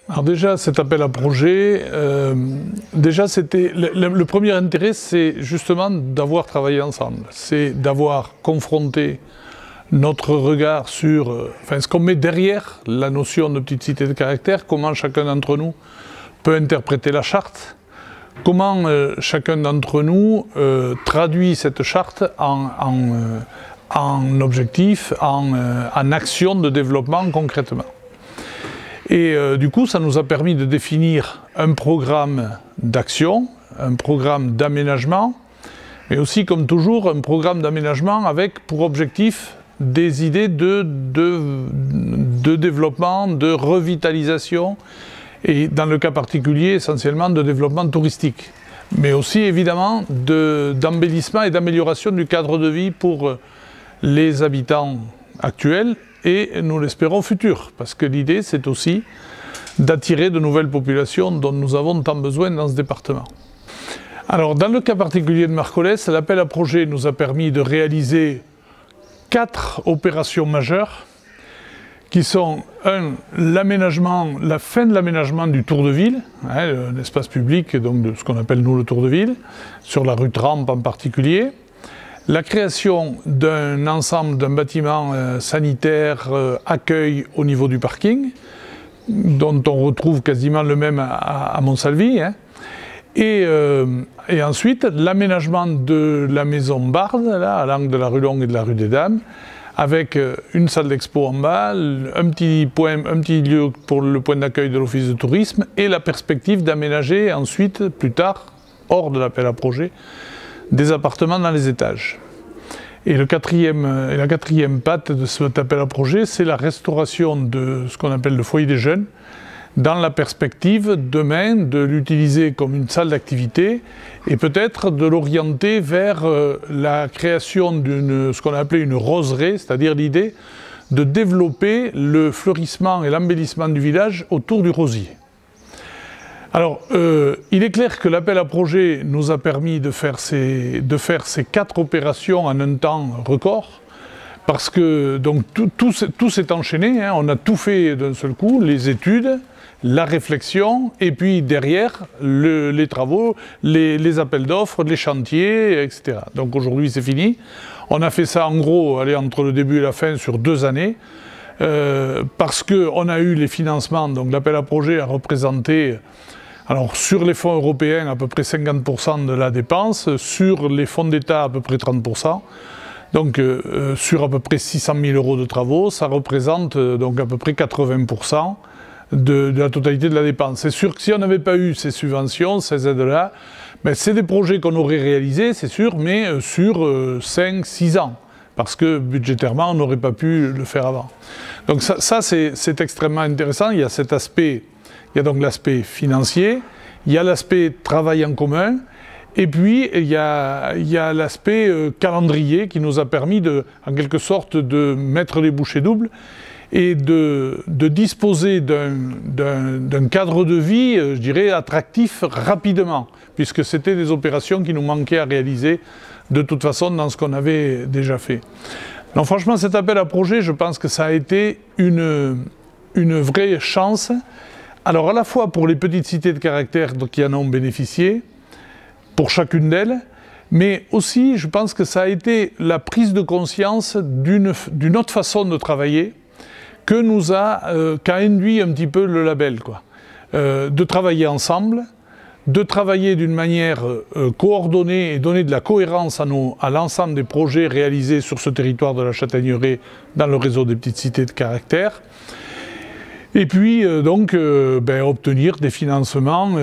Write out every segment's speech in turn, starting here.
Alors déjà, cet appel à projet, c'était le premier intérêt, c'est justement d'avoir travaillé ensemble. C'est d'avoir confronté notre regard sur ce qu'on met derrière la notion de petite cité de caractère, comment chacun d'entre nous peut interpréter la charte, comment chacun d'entre nous traduit cette charte en objectif, en action de développement concrètement. Et du coup, ça nous a permis de définir un programme d'action, un programme d'aménagement, mais aussi, comme toujours, un programme d'aménagement avec pour objectif des idées de développement, de revitalisation, et dans le cas particulier, essentiellement de développement touristique, mais aussi évidemment d'embellissement et d'amélioration du cadre de vie pour les habitants actuels, et nous l'espérons futurs, parce que l'idée c'est aussi d'attirer de nouvelles populations dont nous avons tant besoin dans ce département. Alors dans le cas particulier de Marcollès, l'appel à projet nous a permis de réaliser 4 opérations majeures qui sont la fin de l'aménagement du tour de ville, l'espace public, donc de ce qu'on appelle nous le tour de ville, sur la rue Trempe en particulier. La création d'un bâtiment sanitaire accueil au niveau du parking, dont on retrouve quasiment le même à Montsalvi. Et ensuite, l'aménagement de la maison Barde, là, à l'angle de la rue Longue et de la rue des Dames, avec une salle d'expo en bas, un petit lieu pour le point d'accueil de l'office de tourisme, et la perspective d'aménager ensuite, plus tard, hors de l'appel à projet, des appartements dans les étages. Et la quatrième patte de cet appel à projet, c'est la restauration de ce qu'on appelle le foyer des jeunes, dans la perspective demain de l'utiliser comme une salle d'activité et peut-être de l'orienter vers la création d'une ce qu'on a appelé une roseraie, c'est-à-dire l'idée de développer le fleurissement et l'embellissement du village autour du rosier. Alors, il est clair que l'appel à projet nous a permis de faire ces 4 opérations en un temps record, parce que donc, tout s'est enchaîné, on a tout fait d'un seul coup, les études, la réflexion, et puis derrière, les travaux, les appels d'offres, les chantiers, etc. Donc aujourd'hui, c'est fini. On a fait ça en gros, entre le début et la fin, sur 2 années, parce qu'on a eu les financements, donc l'appel à projet a représenté, alors sur les fonds européens, à peu près 50% de la dépense, sur les fonds d'État, à peu près 30%. Donc sur à peu près 600 000 € de travaux, ça représente donc à peu près 80% de la totalité de la dépense. C'est sûr que si on n'avait pas eu ces subventions, ces aides-là, c'est des projets qu'on aurait réalisés, c'est sûr, mais sur 5-6 ans. Parce que budgétairement, on n'aurait pas pu le faire avant. Donc ça c'est extrêmement intéressant. Il y a cet aspect, il y a donc l'aspect financier, il y a l'aspect travail en commun, et puis il y a l'aspect calendrier qui nous a permis en quelque sorte de mettre les bouchées doubles et de disposer d'un cadre de vie, je dirais, attractif rapidement, puisque c'était des opérations qui nous manquaient à réaliser de toute façon dans ce qu'on avait déjà fait. Donc franchement, cet appel à projet, je pense que ça a été une vraie chance, alors à la fois pour les petites cités de caractère qui en ont bénéficié, pour chacune d'elles, mais aussi je pense que ça a été la prise de conscience d'une autre façon de travailler, qu'a induit un petit peu le label, de travailler ensemble, de travailler d'une manière coordonnée et donner de la cohérence à l'ensemble des projets réalisés sur ce territoire de la Châtaigneraie dans le réseau des petites cités de caractère, et puis obtenir des financements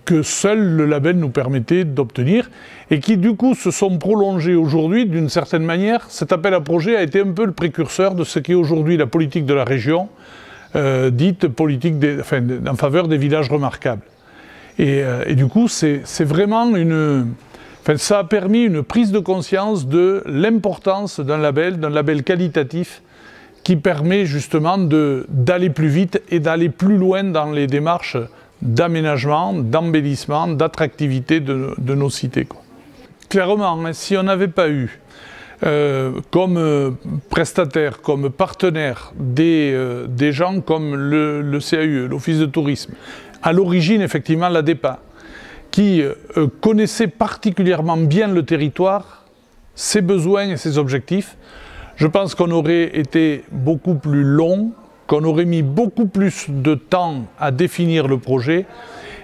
que seul le label nous permettait d'obtenir et qui du coup se sont prolongés aujourd'hui d'une certaine manière. Cet appel à projet a été un peu le précurseur de ce qu'est aujourd'hui la politique de la région, dite politique en faveur des villages remarquables. Et du coup c'est vraiment ça a permis une prise de conscience de l'importance d'un label qualitatif qui permet justement d'aller plus vite et d'aller plus loin dans les démarches d'aménagement, d'embellissement, d'attractivité de nos cités. Clairement, si on n'avait pas eu comme prestataire, comme partenaire des gens comme le CAUE, l'Office de tourisme. À l'origine, effectivement, l'ADEPA, qui connaissait particulièrement bien le territoire, ses besoins et ses objectifs. Je pense qu'on aurait été beaucoup plus long, qu'on aurait mis beaucoup plus de temps à définir le projet.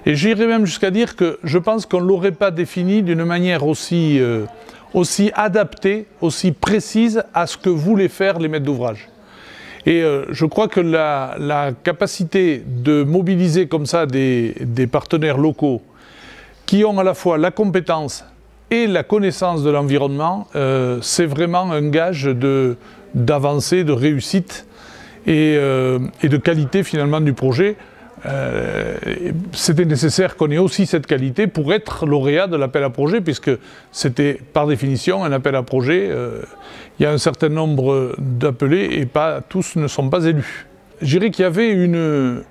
Et j'irais même jusqu'à dire que je pense qu'on ne l'aurait pas défini d'une manière aussi adaptée, aussi précise à ce que voulaient faire les maîtres d'ouvrage. Et je crois que la capacité de mobiliser comme ça des partenaires locaux qui ont à la fois la compétence et la connaissance de l'environnement, c'est vraiment un gage d'avancée, de réussite et de qualité finalement du projet. C'était nécessaire qu'on ait aussi cette qualité pour être lauréat de l'appel à projet, puisque c'était par définition un appel à projet. Il y a un certain nombre d'appelés et pas tous ne sont pas élus. Je dirais qu'il y avait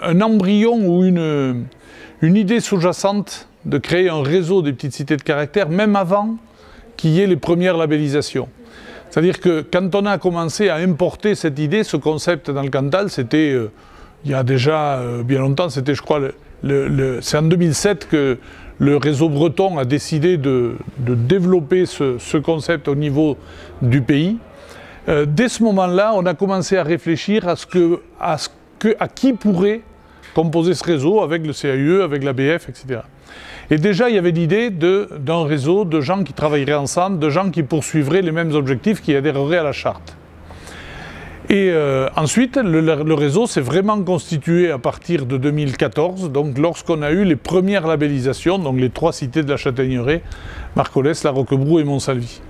un embryon ou une idée sous-jacente de créer un réseau des petites cités de caractère, même avant qu'il y ait les premières labellisations. C'est-à-dire que quand on a commencé à importer cette idée, ce concept dans le Cantal, c'était il y a déjà bien longtemps, c'était je crois, c'est en 2007 que le réseau breton a décidé de développer ce concept au niveau du pays. Dès ce moment-là, on a commencé à réfléchir à qui pourrait composer ce réseau avec le CAUE, avec l'ABF, etc. Et déjà, il y avait l'idée d'un réseau de gens qui travailleraient ensemble, de gens qui poursuivraient les mêmes objectifs, qui adhéreraient à la charte. Et ensuite, le réseau s'est vraiment constitué à partir de 2014, donc lorsqu'on a eu les premières labellisations, donc les 3 cités de la Châtaigneraie, Marcollès, La Roquebrou et Montsalvi.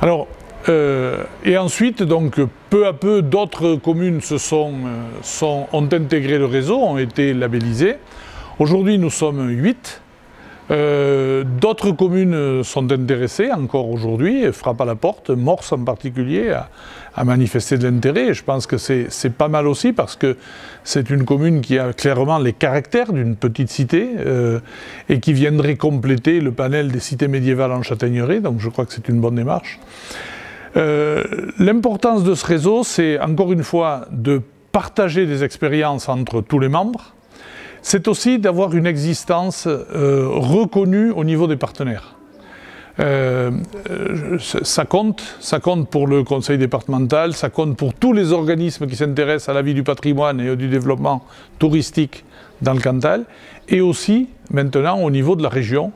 Alors, et ensuite, donc, peu à peu, d'autres communes ont intégré le réseau, ont été labellisées. Aujourd'hui, nous sommes 8. D'autres communes sont intéressées encore aujourd'hui, frappent à la porte. Morse en particulier a manifesté de l'intérêt. Et je pense que c'est pas mal aussi parce que c'est une commune qui a clairement les caractères d'une petite cité et qui viendrait compléter le panel des cités médiévales en Châtaigneraie. Donc je crois que c'est une bonne démarche. L'importance de ce réseau, c'est encore une fois de partager des expériences entre tous les membres. C'est aussi d'avoir une existence reconnue au niveau des partenaires. Ça compte pour le conseil départemental, ça compte pour tous les organismes qui s'intéressent à la vie du patrimoine et du développement touristique dans le Cantal, et aussi maintenant au niveau de la région,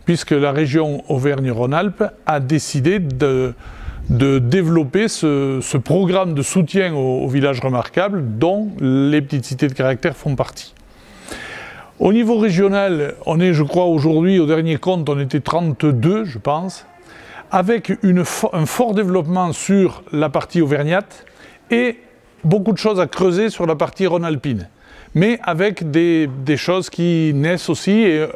puisque la région Auvergne-Rhône-Alpes a décidé de développer ce programme de soutien aux villages remarquables dont les petites cités de caractère font partie. Au niveau régional, on est, je crois, aujourd'hui, au dernier compte, on était 32, je pense, avec un fort développement sur la partie auvergnate et beaucoup de choses à creuser sur la partie rhône-alpine. Mais avec des choses qui naissent aussi, et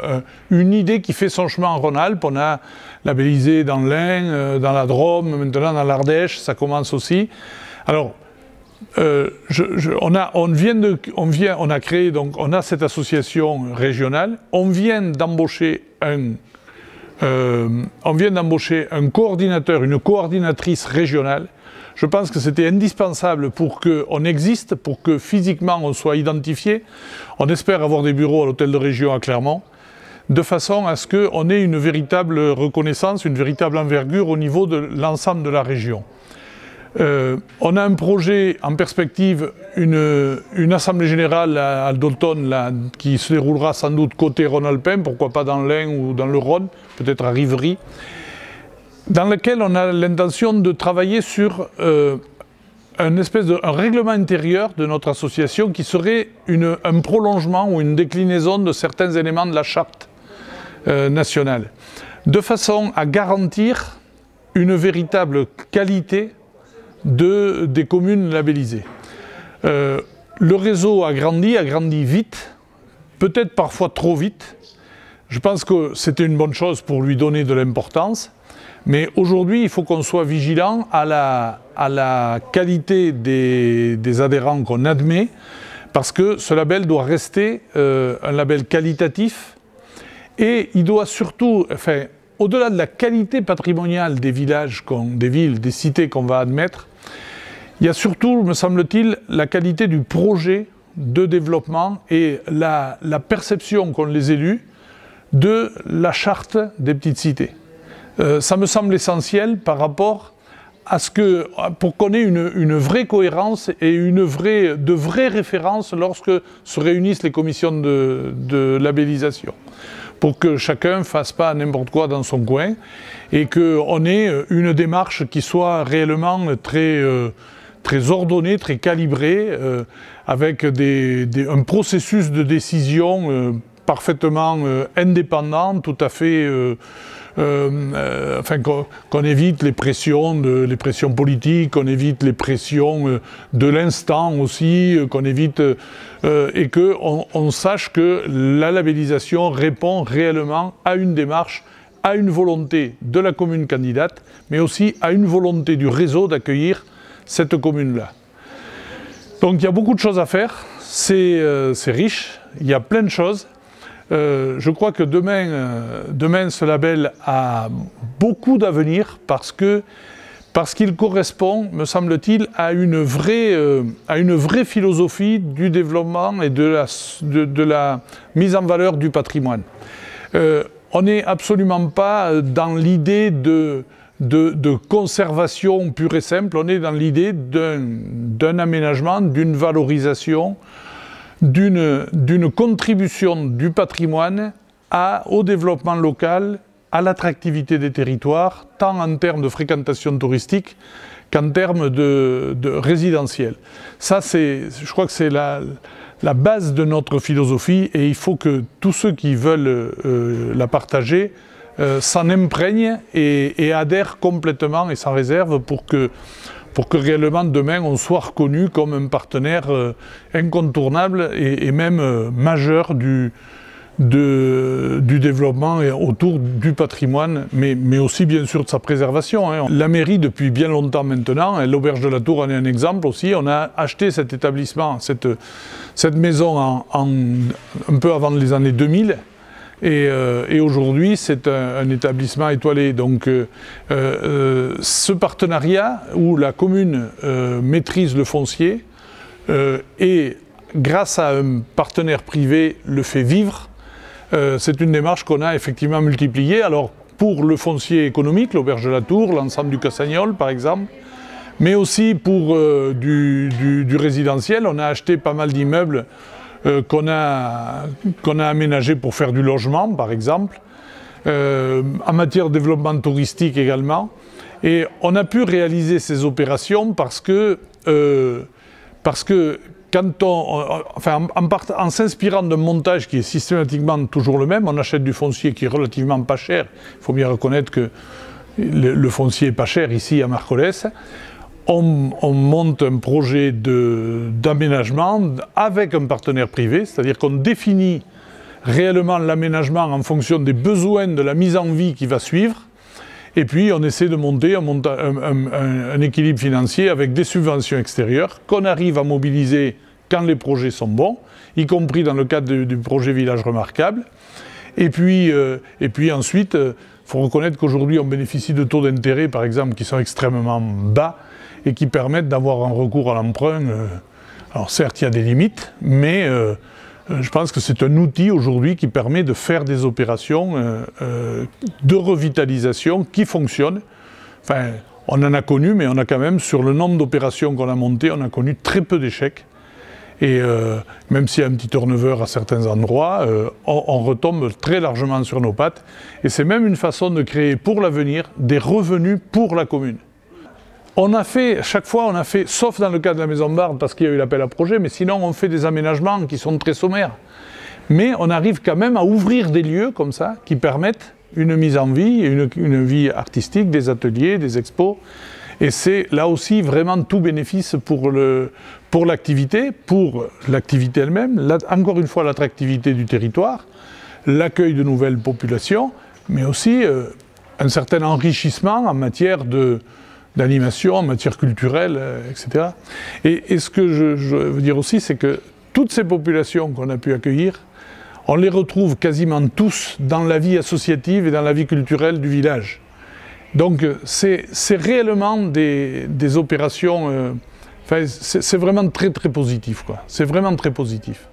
une idée qui fait son chemin en Rhône-Alpes. On a labellisé dans l'Ain, dans la Drôme, maintenant dans l'Ardèche, ça commence aussi. Alors, on a créé, donc, on a cette association régionale, on vient d'embaucher un coordinateur, une coordinatrice régionale. Je pense que c'était indispensable pour qu'on existe, pour que physiquement on soit identifié. On espère avoir des bureaux à l'hôtel de région à Clermont, de façon à ce qu'on ait une véritable reconnaissance, une véritable envergure au niveau de l'ensemble de la région. On a un projet en perspective, une assemblée générale d'automne qui se déroulera sans doute côté Rhône-Alpin, pourquoi pas dans l'Ain ou dans le Rhône, peut-être à Rivry, dans lequel on a l'intention de travailler sur un règlement intérieur de notre association qui serait un prolongement ou une déclinaison de certains éléments de la charte nationale, de façon à garantir une véritable qualité des communes labellisées. Le réseau a grandi vite, peut-être parfois trop vite. Je pense que c'était une bonne chose pour lui donner de l'importance, mais aujourd'hui il faut qu'on soit vigilant à la qualité des adhérents qu'on admet, parce que ce label doit rester un label qualitatif et il doit surtout, au-delà de la qualité patrimoniale des villages, des villes, des cités qu'on va admettre, il y a surtout, me semble-t-il, la qualité du projet de développement et la perception qu'ont les élus de la charte des petites cités. Ça me semble essentiel par rapport à ce que, pour qu'on ait une vraie cohérence et de vraies références lorsque se réunissent les commissions de labellisation. Pour que chacun ne fasse pas n'importe quoi dans son coin et qu'on ait une démarche qui soit réellement très ordonnée, très calibrée, avec un processus de décision parfaitement indépendant, tout à fait... enfin, qu'on évite les pressions politiques, qu'on évite les pressions de l'instant aussi, qu'on évite et qu'on sache que la labellisation répond réellement à une démarche, à une volonté de la commune candidate, mais aussi à une volonté du réseau d'accueillir cette commune-là. Donc il y a beaucoup de choses à faire, c'est riche, il y a plein de choses. Je crois que demain ce label a beaucoup d'avenir parce qu'il correspond, me semble-t-il, à une vraie philosophie du développement et de la mise en valeur du patrimoine. On n'est absolument pas dans l'idée de conservation pure et simple, on est dans l'idée d'un aménagement, d'une valorisation, d'une contribution du patrimoine au développement local, à l'attractivité des territoires, tant en termes de fréquentation touristique qu'en termes de résidentiel. Ça, je crois que c'est la base de notre philosophie et il faut que tous ceux qui veulent la partager s'en imprègnent et adhèrent complètement et sans réserve pour que réellement demain on soit reconnu comme un partenaire incontournable et même majeur du développement autour du patrimoine, mais aussi bien sûr de sa préservation. Hein. La mairie depuis bien longtemps maintenant, l'Auberge de la Tour en est un exemple aussi, on a acheté cet établissement, cette maison un peu avant les années 2000, et aujourd'hui c'est un établissement étoilé. Donc ce partenariat où la commune maîtrise le foncier et grâce à un partenaire privé le fait vivre, c'est une démarche qu'on a effectivement multipliée. Alors pour le foncier économique, l'Auberge de la Tour, l'ensemble du Cassagnol par exemple, mais aussi pour du résidentiel, on a acheté pas mal d'immeubles qu'on a aménagé pour faire du logement, par exemple, en matière de développement touristique également. Et on a pu réaliser ces opérations parce que quand en s'inspirant d'un montage qui est systématiquement toujours le même, on achète du foncier qui est relativement pas cher. Il faut bien reconnaître que le foncier est pas cher ici à Marcollès. On monte un projet d'aménagement avec un partenaire privé, c'est-à-dire qu'on définit réellement l'aménagement en fonction des besoins de la mise en vie qui va suivre, et puis on essaie de monter un équilibre financier avec des subventions extérieures qu'on arrive à mobiliser quand les projets sont bons, y compris dans le cadre du projet Village Remarquable. Et puis ensuite, il faut reconnaître qu'aujourd'hui on bénéficie de taux d'intérêt, par exemple, qui sont extrêmement bas, et qui permettent d'avoir un recours à l'emprunt. Alors certes, il y a des limites, mais je pense que c'est un outil aujourd'hui qui permet de faire des opérations de revitalisation qui fonctionnent. Enfin, on en a connu, mais on a quand même, sur le nombre d'opérations qu'on a montées, on a connu très peu d'échecs. Et même s'il y a un petit turnover à certains endroits, on retombe très largement sur nos pattes. Et c'est même une façon de créer pour l'avenir des revenus pour la commune. Chaque fois on a fait, sauf dans le cas de la Maison Barde parce qu'il y a eu l'appel à projet, mais sinon on fait des aménagements qui sont très sommaires. Mais on arrive quand même à ouvrir des lieux comme ça qui permettent une mise en vie, une vie artistique, des ateliers, des expos. Et c'est là aussi vraiment tout bénéfice pour l'activité elle-même, encore une fois l'attractivité du territoire, l'accueil de nouvelles populations, mais aussi un certain enrichissement en matière d'animation, en matière culturelle, etc. Et ce que je veux dire aussi, c'est que toutes ces populations qu'on a pu accueillir, on les retrouve quasiment tous dans la vie associative et dans la vie culturelle du village. Donc c'est réellement des opérations, c'est vraiment très très positif, quoi. C'est vraiment très positif.